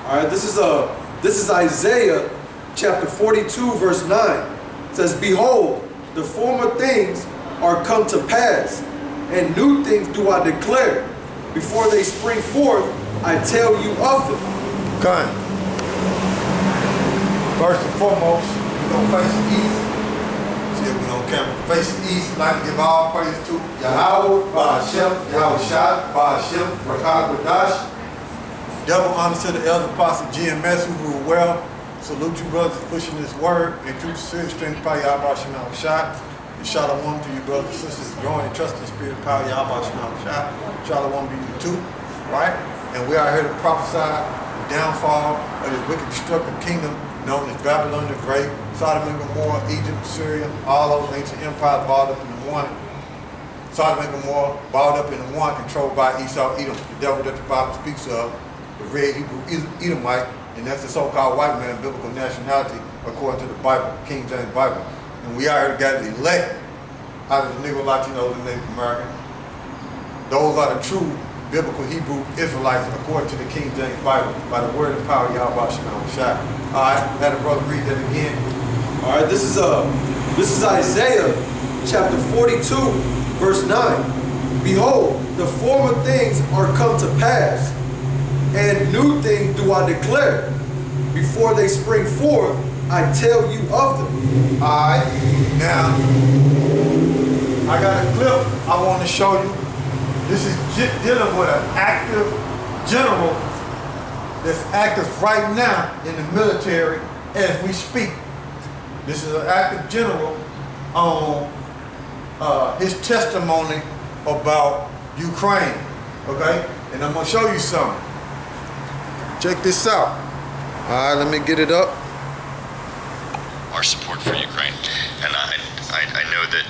All right, this is Isaiah chapter 42, verse 9. It says, "Behold, the former things are come to pass, and new things do I declare. Before they spring forth, I tell you of them." Okay. First and foremost, we're going to face the east. See if we don't camera. Face the east. I'd like to give all praise to YAHAWAH, YAHAWASHI, Rakah. Double honor to the elder apostle GMS who rule well. Salute you brothers pushing this word and through the spirit strength power Yahweh Shema Shai. And shalom to you brothers and sisters growing and trusting the spirit power Yahweh Shema Shai. Shalom to you too, right? And we are here to prophesy the downfall of this wicked destructive kingdom known as Babylon the Great, Sodom and Gomorrah, Egypt, Syria, all those ancient empires balled up into one. Sodom and Gomorrah balled up into one, controlled by Esau, Edom, the devil that the Bible speaks of, the red Hebrew Edomite, and that's the so-called white man, biblical nationality, according to the Bible, King James Bible. And we are here to gather the elect out of the Negro, Latinos, and Native Americans. Those are the true biblical Hebrew Israelites, according to the King James Bible, by the word and power of Yahweh Shema Shai. All right, let a brother read that again. All right, this is Isaiah chapter 42, verse 9. "Behold, the former things are come to pass, and new things do I declare. Before they spring forth, I tell you of them." All right, now, I got a clip I want to show you. This is dealing with an active general that's active right now in the military as we speak. This is an active general on his testimony about Ukraine, okay? And I'm gonna show you something. Check this out. All right, let me get it up. Our support for Ukraine, and I know that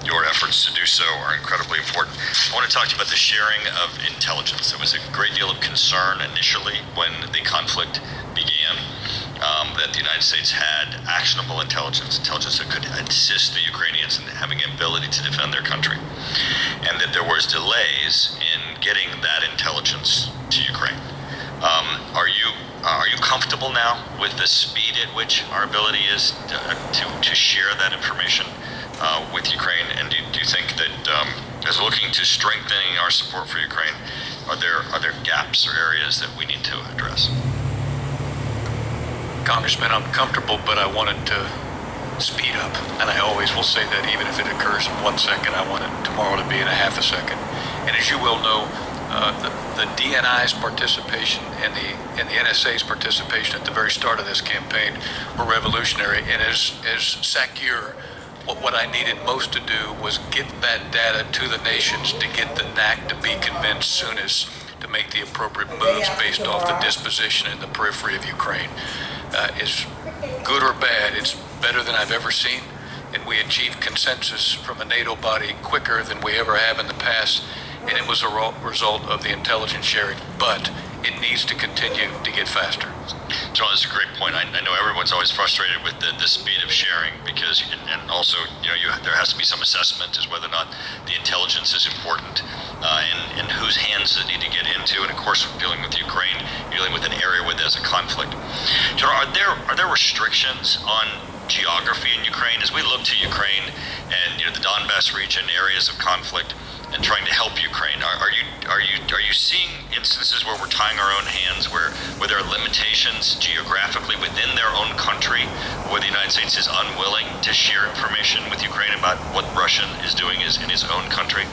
your efforts to do so are incredibly important. I want to talk to you about the sharing of intelligence. There was a great deal of concern initially when the conflict began that the United States had actionable intelligence that could assist the Ukrainians in having an ability to defend their country, and that there was delays in getting that intelligence to Ukraine. Are you comfortable now with the speed at which our ability is to share that information with Ukraine? And do you think that as looking to strengthening our support for Ukraine, are there gaps or areas that we need to address? Congressman, I'm comfortable, but I wanted to speed up, and I always will say that even if it occurs in 1 second, I want it tomorrow to be in a half a second. And as you will know, the DNI's participation and the NSA's participation at the very start of this campaign were revolutionary. And as SACUR, what I needed most to do was get that data to the nations to get the NAC to be convinced soonest to make the appropriate moves based off the disposition in the periphery of Ukraine. Is good or bad, it's better than I've ever seen, and we achieved consensus from a NATO body quicker than we ever have in the past, and it was a result of the intelligence sharing, but it needs to continue to get faster. John, that's a great point. I know everyone's always frustrated with the speed of sharing because, and also, there has to be some assessment as whether or not the intelligence is important and whose hands does it need to get into. And of course, dealing with Ukraine, you're dealing with an area where there's a conflict. John, are there restrictions on geography in Ukraine as we look to Ukraine and the Donbass region, areas of conflict, and trying to help Ukraine? Are you seeing instances where we're tying our own hands, where there are limitations geographically within their own country, where the United States is unwilling to share information with Ukraine about what Russia is doing in his own country?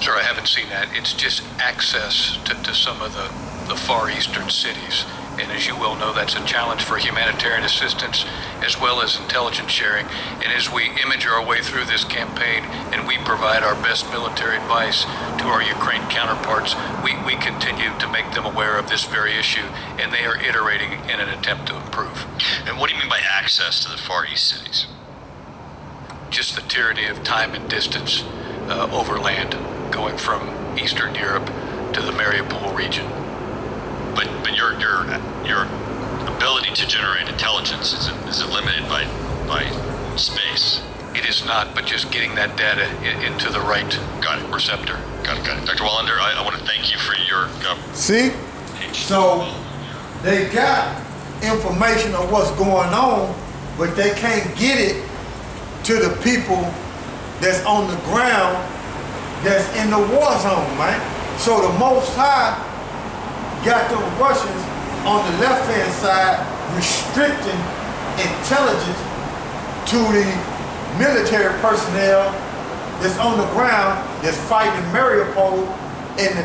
Sir, I haven't seen that. It's just access to some of the far eastern cities. And as you well know, that's a challenge for humanitarian assistance as well as intelligence sharing. And as we image our way through this campaign and we provide our best military advice to our Ukraine counterparts, we continue to make them aware of this very issue, and they are iterating in an attempt to improve. And what do you mean by access to the Far East cities? Just the tyranny of time and distance over land, going from Eastern Europe to the Mariupol region. But your ability to generate intelligence is limited by space. It is not, but just getting that data into the right receptor. Got it. Dr. Wallander, I want to thank you for your See? So they got information of what's going on, but they can't get it to the people that's on the ground, that's in the war zone, man. So the Most High got the Russians on the left-hand side restricting intelligence to the military personnel that's on the ground that's fighting Mariupol in the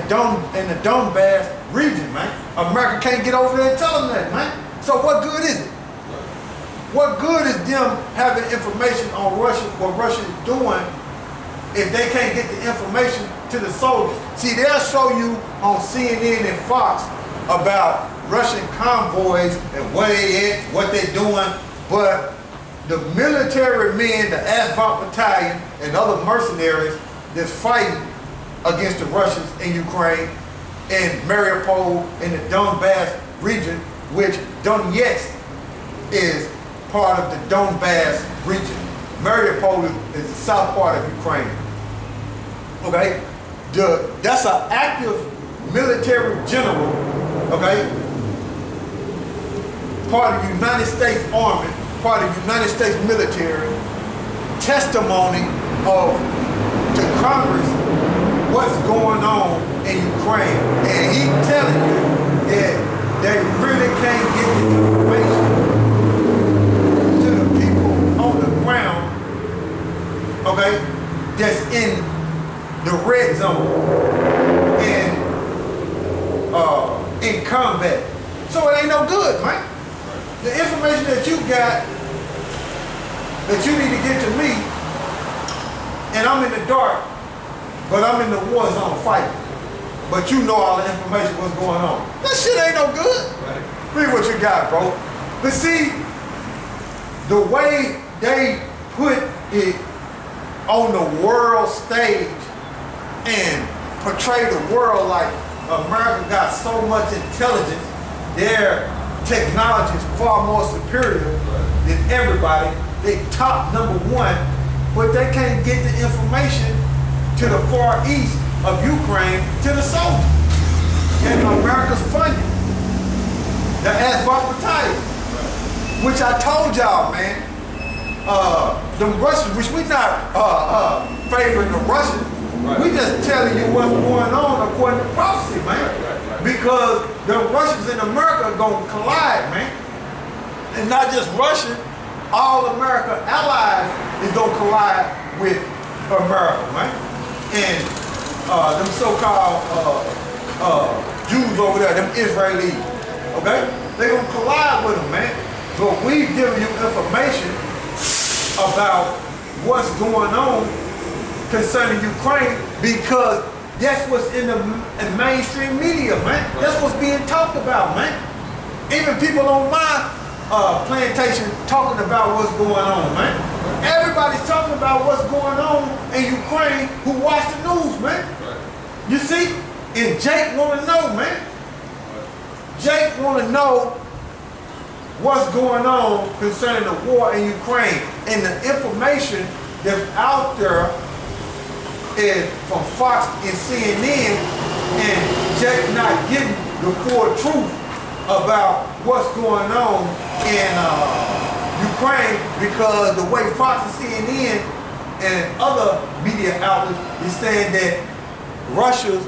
Donbass region, man. America can't get over there and tell them that, man. So what good is it? What good is them having information on Russia, what Russia is doing, if they can't get the information to the soldiers? See, they'll show you on CNN and Fox about Russian convoys and where they at, what they're doing, but the military men, the ASVAB battalion and other mercenaries that's fighting against the Russians in Ukraine and Mariupol in the Donbass region, which Donetsk is part of the Donbass region. Mariupol is the south part of Ukraine. Okay? That's an active military general, okay? Part of the United States Army, part of the United States military, testimony to Congress what's going on in Ukraine. And he telling you that they really can't get the information to the people on the ground, okay, that's in the red zone and in combat. So it ain't no good, man. The information that you got that you need to get to me, and I'm in the dark, but I'm in the war zone fighting. But you know all the information what's going on. That shit ain't no good. Right. Read what you got, bro. But see, the way they put it on the world stage and portray the world like America got so much intelligence, their technology is far more superior than everybody. They top number one, but they can't get the information to the far east of Ukraine to the soldiers. And America's funding the ASVAB battalion, which I told y'all, man. The Russians, which we not favoring the Russians, we just telling you what's going on according to prophecy, man. Because the Russians and America are gonna collide, man. And not just Russia, all America allies is gonna collide with America, man. And them so-called Jews over there, them Israelis, okay? They gonna collide with them, man. But we've given you information about what's going on concerning Ukraine because that's what's in the mainstream media, man. That's what's being talked about, man. Even people on my plantation talking about what's going on, man. Everybody's talking about what's going on in Ukraine who watch the news, man. You see? And Jake want to know, man. Jake want to know what's going on concerning the war in Ukraine. And the information that's out there is from Fox and CNN, and Jake not getting the full truth about what's going on in Ukraine because the way Fox and CNN and other media outlets is saying that Russia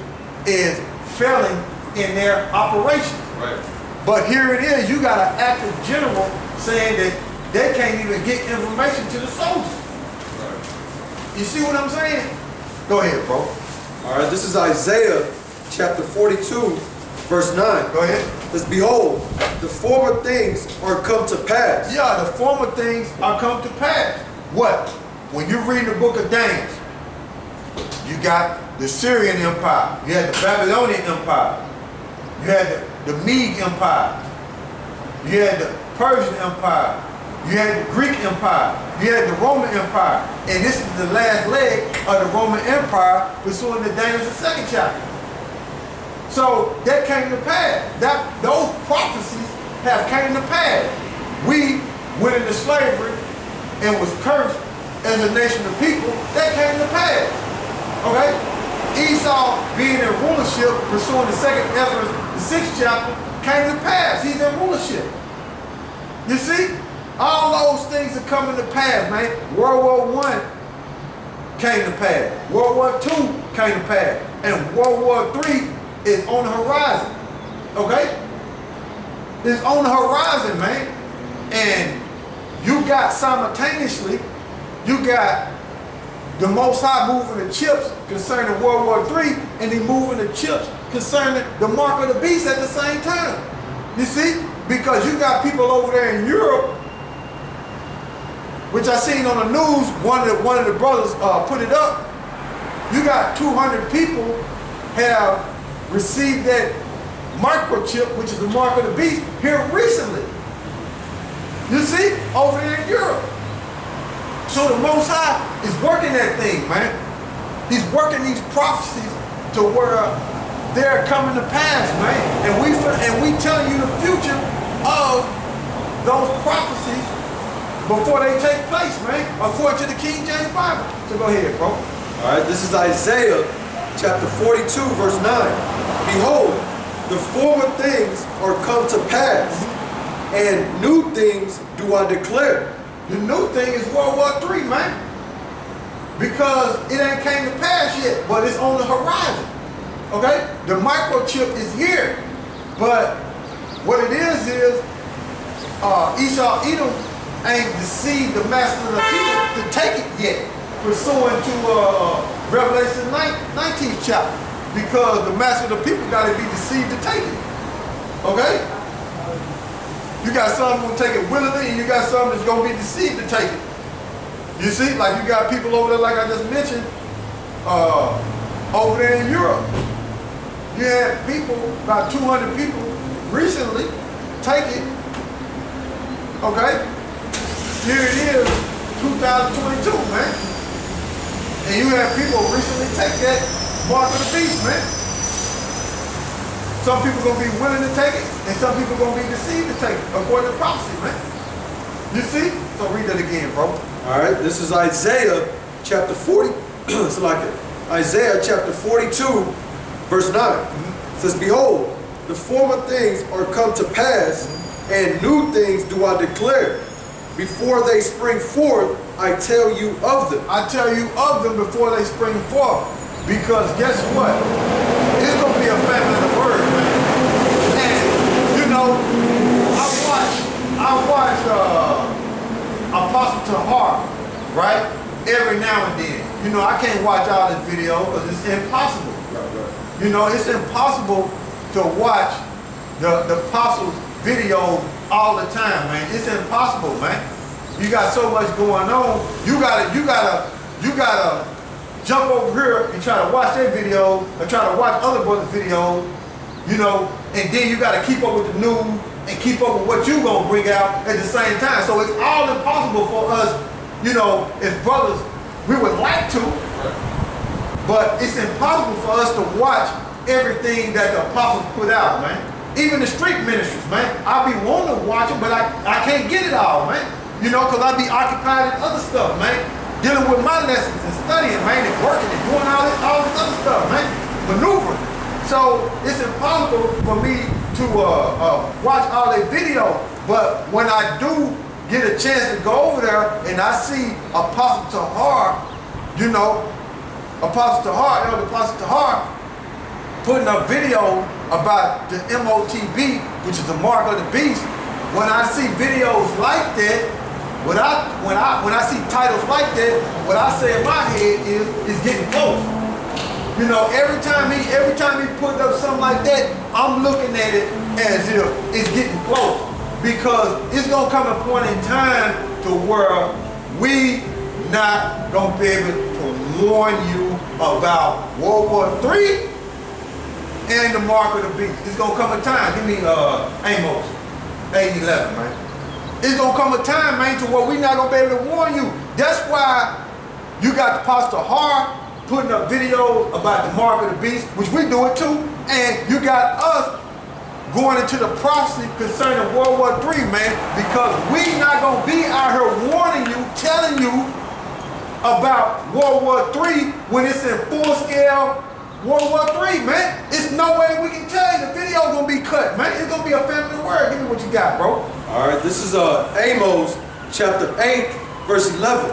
is failing in their operations. Right. But here it is, you got an active general saying that they can't even get information to the soldiers. Right. You see what I'm saying? Go ahead, bro. All right, this is Isaiah chapter 42, verse 9. Go ahead. It says, behold, the former things are come to pass. Yeah, the former things are come to pass. What? When you read the book of Daniel, you got the Syrian Empire, you had the Babylonian Empire, you had the Mede Empire, you had the Persian Empire, you had the Greek Empire, you had the Roman Empire, and this is the last leg of the Roman Empire pursuant to Daniel's 2nd chapter. So that came to pass. Those prophecies have came to pass. We went into slavery and was cursed as a nation of people. That came to pass. Okay? Esau being in rulership pursuing the 2nd Ezra, the the 6th chapter, came to pass. He's in rulership. You see? All those things are coming to pass, man. World War I came to pass. World War II came to pass. And World War III is on the horizon. Okay? It's on the horizon, man. And you got simultaneously, you got the Most High moving the chips concerning World War III, and he moving the chips concerning the mark of the beast at the same time. You see? Because you got people over there in Europe, which I seen on the news, one of the brothers put it up. You got 200 people have received that microchip, which is the mark of the beast, here recently. You see? Over there in Europe. So the Most High is working that thing, man. He's working these prophecies to where they're coming to pass, man. And we telling you the future of those prophecies before they take place, man, according to the King James Bible. So go ahead, bro. All right, this is Isaiah chapter 42, verse 9. Behold, the former things are come to pass, and new things do I declare. The new thing is World War III, man. Because it ain't came to pass yet, but it's on the horizon. Okay? The microchip is here. But what it is Esau Edom ain't deceived the master of the people to take it yet, pursuant to Revelation 19th chapter. Because the master of the people got to be deceived to take it. Okay? You got some who take it willingly, and you got some that's going to be deceived to take it. You see? Like you got people over there, like I just mentioned, over there in Europe. You had people, about 200 people, recently take it. Okay? Here it is, 2022, man. And you have people recently take that mark of the beast, man. Some people going to be willing to take it, and some people going to be deceived to take it, according to prophecy, man. You see? So read that again, bro. All right, this is Isaiah chapter 40. It's like it. Isaiah chapter 42, verse 9. It says, behold, the former things are come to pass, and new things do I declare. Before they spring forth, I tell you of them. I tell you of them before they spring forth. Because guess what? It's going to be a famine of the word, man. And, you know, I watch Apostle Tahar, right? Every now and then. You know, I can't watch all this video because it's impossible. Right. You know, it's impossible to watch the apostles' video all the time, man. It's impossible, man. You got so much going on. You gotta jump over here and try to watch their video or try to watch other brothers' videos, you know, and then you gotta keep up with the news and keep up with what you gonna bring out at the same time. So it's all impossible for us, you know, as brothers. We would like to, but it's impossible for us to watch everything that the apostles put out, man. Even the street ministries, man. I be wanting to watch it, but I can't get it all, man. You know, because I be occupied in other stuff, man. Dealing with my lessons and studying, man, and working and doing all this other stuff, man. Maneuvering. So it's impossible for me to watch all their video. But when I do get a chance to go over there and I see Apostle Tahar, you know, Elder Apostle Tahar, putting up video about the MOTB, which is the mark of the beast. When I see videos like that, when I see titles like that, what I say in my head is it's getting close. You know, every time he put up something like that, I'm looking at it as if it's getting close. Because it's gonna come a point in time to where we not gonna be able to warn you about World War III and the mark of the beast. It's gonna come a time. Give me Amos 8:11, man. It's gonna come a time, man, to where we're not gonna be able to warn you. That's why you got the Pastor Hart putting up videos about the mark of the beast, which we do it too, and you got us going into the prophecy concerning World War III, man, because we not gonna be out here warning you, telling you about World War III when it's in full scale World War III, man. It's no way we can tell you. The video's gonna be cut, man. It's gonna be a family word. Give me what you got, bro. All right, this is Amos chapter 8, verse 11.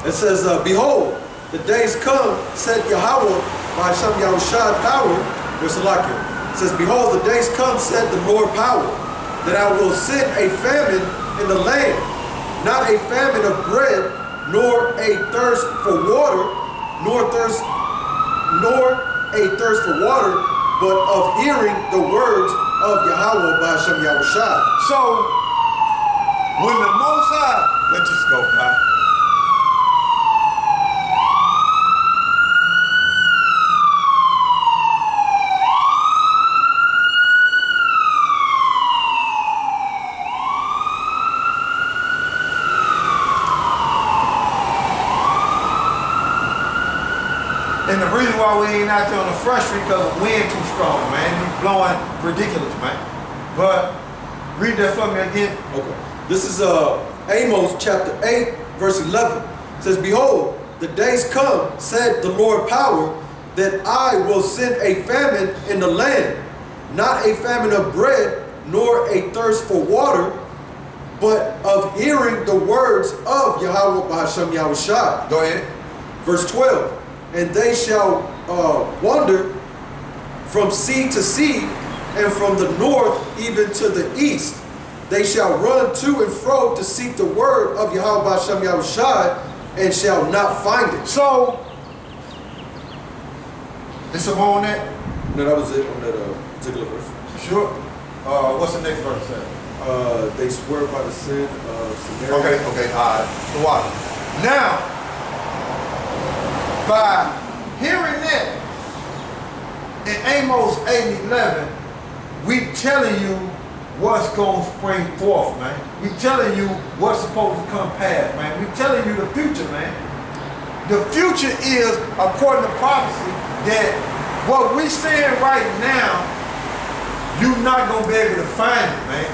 It says, behold, the days come, said Yahawah, by SHAM Yahawashi power, verse Salakia. It says, behold, the days come, said the Lord power, that I will send a famine in the land, not a famine of bread, nor a thirst for water, nor a thirst for water, but of hearing the words of Yahawah by SHAM Yahawashi. So, when the Most High, let's just go back. And the reason why we ain't out there on the front street because the wind too strong, man. We blowing ridiculous, man. But read that for me again. Okay. This is Amos chapter 8, verse 11. It says, behold, the days come, said the Lord power, that I will send a famine in the land, not a famine of bread, nor a thirst for water, but of hearing the words of Yahawah by SHAM Yahawashi. Go ahead. Verse 12. And they shall wander from sea to sea, and from the north even to the east. They shall run to and fro to seek the word of Yahawah by SHAM Yahawashi, and shall not find it. So, there's some more on that? No, that was it on that particular verse. Sure. What's the next verse say? They swear by the sin of Samaria. Okay, all right. The water. Now, by hearing that, in Amos 8 and 11, we telling you what's going to spring forth, man. We telling you what's supposed to come past, man. We telling you the future, man. The future is, according to prophecy, that what we saying right now, you're not going to be able to find it, man.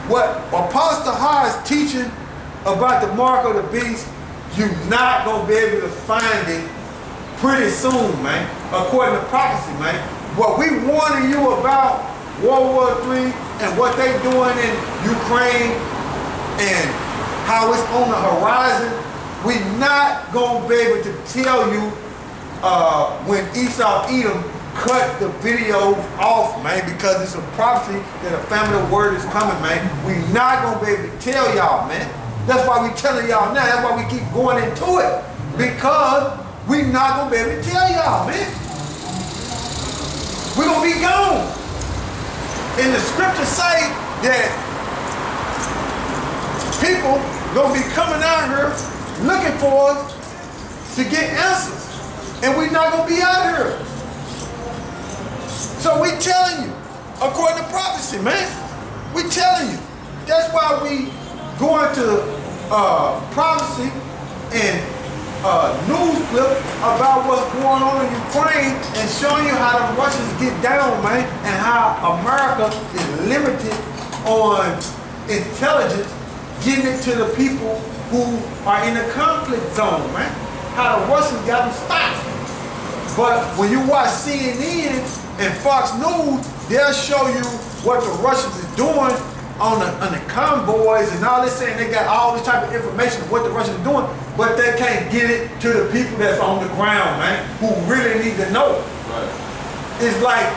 What Apostle High is teaching about the mark of the beast, you're not going to be able to find it pretty soon, man, according to prophecy, man. What we warning you about World War III and what they doing in Ukraine and how it's on the horizon, we're not going to be able to tell you when Esau Edom cut the videos off, man, because it's a prophecy that a family word is coming, man. We're not going to be able to tell y'all, man. That's why we telling y'all now. That's why we keep going into it. Because we're not going to be able to tell y'all, man. We're going to be gone. And the scriptures say that people going to be coming out here looking for us to get answers. And we're not going to be out here. So we telling you, according to prophecy, man. We telling you. That's why we going to prophecy and news clip about what's going on in Ukraine and showing you how the Russians get down, man, and how America is limited on intelligence, getting it to the people who are in the conflict zone, man. How the Russians got them stopped. But when you watch CNN and Fox News, they'll show you what the Russians is doing on the convoys and all this, saying they got all this type of information of what the Russians are doing, but they can't get it to the people that's on the ground, man, who really need to know. Right. It's like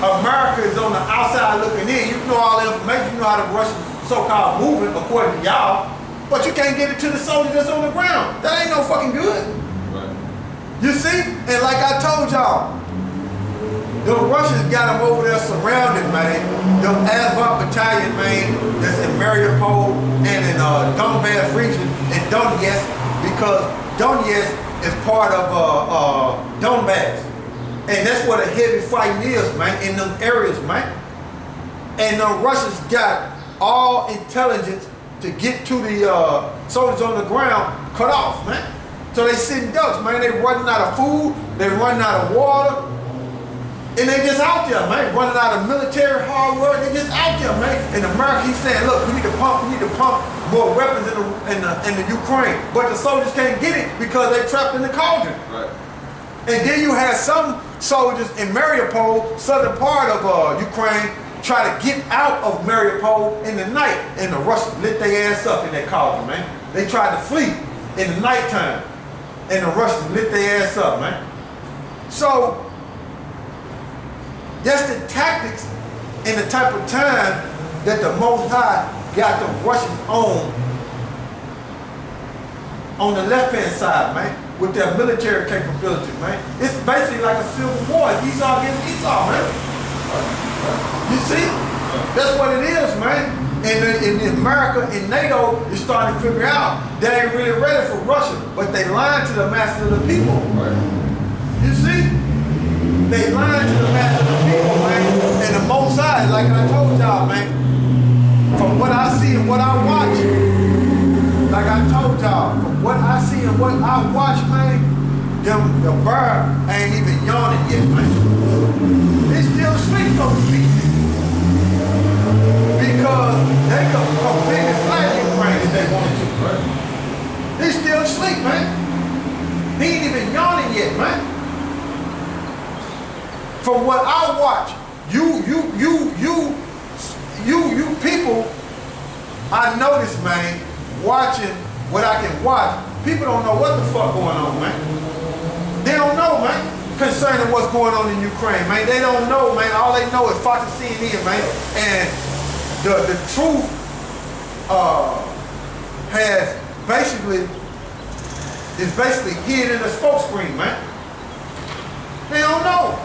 America is on the outside looking in. You know all the information, you know how the Russians so-called moving according to y'all, but you can't get it to the soldiers that's on the ground. That ain't no fucking good. Right. You see? And like I told y'all, the Russians got them over there surrounded, man. Them Azov battalion, man, that's in Mariupol and in Donbass region and Donetsk, because Donetsk is part of Donbass. And that's where the heavy fighting is, man, in them areas, man. And the Russians got all intelligence to get to the soldiers on the ground cut off, man. So they sitting ducks, man. They running out of food, they running out of water. And they just out there, man, running out of military hard work. They just out there, man. And America keeps saying, look, we need to pump more weapons in the Ukraine. But the soldiers can't get it because they trapped in the cauldron. Right. And then you had some soldiers in Mariupol, southern part of Ukraine, try to get out of Mariupol in the night, and the Russians lit their ass up in that cauldron, man. They tried to flee in the nighttime, and the Russians lit their ass up, man. So that's the tactics and the type of time that the Most High got the Russians on the left-hand side, man, with their military capabilities, man. It's basically like a civil war, Esau against Esau, man. You see? That's what it is, man. And in America, in NATO, is starting to figure out they ain't really ready for Russia, but they lying to the masses of the people. You see? They lying to the masses of the people, man. And the Most High, like I told y'all, man, from what I see and what I watch, like I told y'all, from what I see and what I watch, man, the bird ain't even yawning yet, man. They still sleep, so to speak. Because they could completely fly Ukraine if they wanted to, right? They still asleep, man. He ain't even yawning yet, man. From what I watch, you people, I notice, man, watching what I can watch, people don't know what the fuck going on, man. They don't know, man, concerning what's going on in Ukraine, man. They don't know, man. All they know is Fox and CNN, man. And the truth is basically hid in the smoke screen, man. They don't know.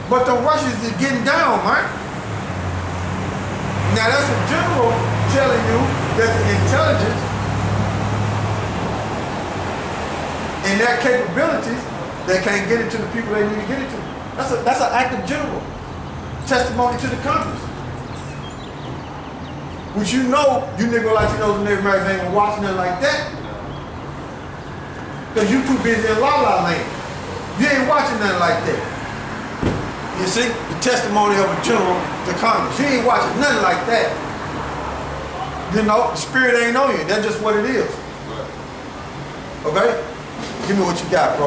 But the Russians is getting down, man. Now that's a general telling you that the intelligence and their capabilities, they can't get it to the people they need to get it to. That's an active general testimony to the Congress. Which you know, you Negro Latinos and Native Americans ain't gonna watch nothing like that. Because you too busy in la-la land. You ain't watching nothing like that. You see, the testimony of a general to Congress. You ain't watching nothing like that. You know, the spirit ain't on you. That's just what it is. Okay? Give me what you got, bro.